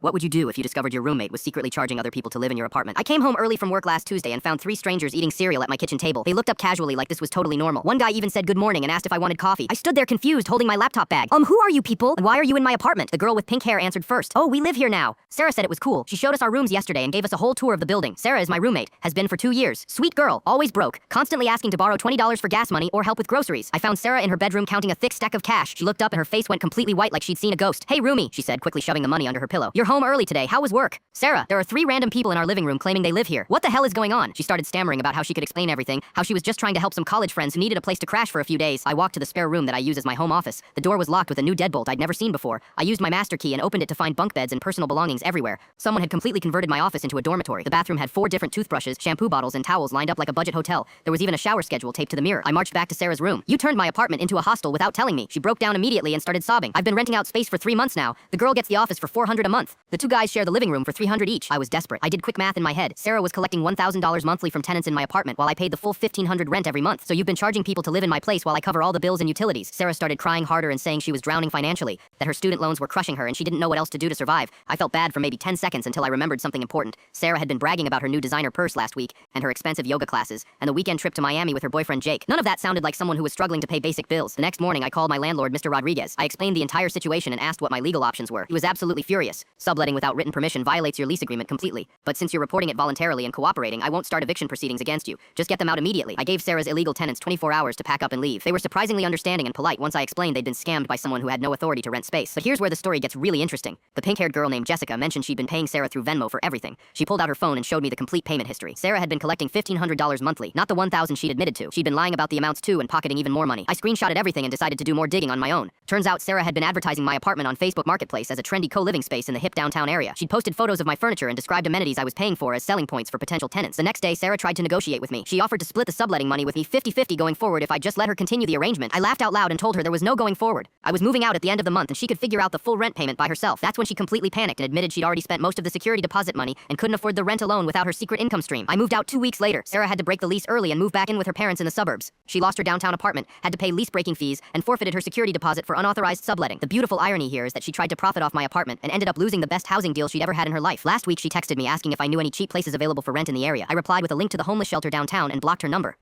What would you do if you discovered your roommate was secretly charging other people to live in your apartment? I came home early from work last Tuesday and found 3 strangers eating cereal at my kitchen table. They looked up casually like this was totally normal. One guy even said good morning and asked if I wanted coffee. I stood there confused, holding my laptop bag. Who are you people? And why are you in my apartment? The girl with pink hair answered first. Oh, we live here now. Sarah said it was cool. She showed us our rooms yesterday and gave us a whole tour of the building. Sarah is my roommate, has been for 2 years. Sweet girl, always broke, constantly asking to borrow $20 for gas money or help with groceries. I found Sarah in her bedroom counting a thick stack of cash. She looked up and her face went completely white like she'd seen a ghost. Hey roomie, she said, quickly shoving the money under her pillow. You're home early today. How was work? Sarah, there are 3 random people in our living room claiming they live here. What the hell is going on? She started stammering about how she could explain everything, how she was just trying to help some college friends who needed a place to crash for a few days. I walked to the spare room that I use as my home office. The door was locked with a new deadbolt I'd never seen before. I used my master key and opened it to find bunk beds and personal belongings everywhere. Someone had completely converted my office into a dormitory. The bathroom had 4 different toothbrushes, shampoo bottles, and towels lined up like a budget hotel. There was even a shower schedule taped to the mirror. I marched back to Sarah's room. You turned my apartment into a hostel without telling me. She broke down immediately and started sobbing. I've been renting out space for 3 months now. The girl gets the office for $400 a month. The 2 guys share the living room for $300 each. I was desperate. I did quick math in my head. Sarah was collecting $1,000 monthly from tenants in my apartment while I paid the full $1,500 rent every month. So you've been charging people to live in my place while I cover all the bills and utilities. Sarah started crying harder and saying she was drowning financially, that her student loans were crushing her and she didn't know what else to do to survive. I felt bad for maybe 10 seconds until I remembered something important. Sarah had been bragging about her new designer purse last week and her expensive yoga classes and the weekend trip to Miami with her boyfriend Jake. None of that sounded like someone who was struggling to pay basic bills. The next morning I called my landlord, Mr. Rodriguez. I explained the entire situation and asked what my legal options were. He was absolutely furious. Subletting without written permission violates your lease agreement completely. But since you're reporting it voluntarily and cooperating, I won't start eviction proceedings against you. Just get them out immediately. I gave Sarah's illegal tenants 24 hours to pack up and leave. They were surprisingly understanding and polite once I explained they'd been scammed by someone who had no authority to rent space. But here's where the story gets really interesting. The pink-haired girl named Jessica mentioned she'd been paying Sarah through Venmo for everything. She pulled out her phone and showed me the complete payment history. Sarah had been collecting $1,500 monthly, not the $1,000 she'd admitted to. She'd been lying about the amounts too and pocketing even more money. I screenshotted everything and decided to do more digging on my own. Turns out Sarah had been advertising my apartment on Facebook Marketplace as a trendy co-living space in the hip downtown area. She'd posted photos of my furniture and described amenities I was paying for as selling points for potential tenants. The next day, Sarah tried to negotiate with me. She offered to split the subletting money with me 50-50 going forward if I just let her continue the arrangement. I laughed out loud and told her there was no going forward. I was moving out at the end of the month and she could figure out the full rent payment by herself. That's when she completely panicked and admitted she'd already spent most of the security deposit money and couldn't afford the rent alone without her secret income stream. I moved out 2 weeks later. Sarah had to break the lease early and move back in with her parents in the suburbs. She lost her downtown apartment, had to pay lease breaking fees, and forfeited her security deposit for unauthorized subletting. The beautiful irony here is that she tried to profit off my apartment and ended up losing the best housing deal she'd ever had in her life. Last week she texted me asking if I knew any cheap places available for rent in the area. I replied with a link to the homeless shelter downtown and blocked her number.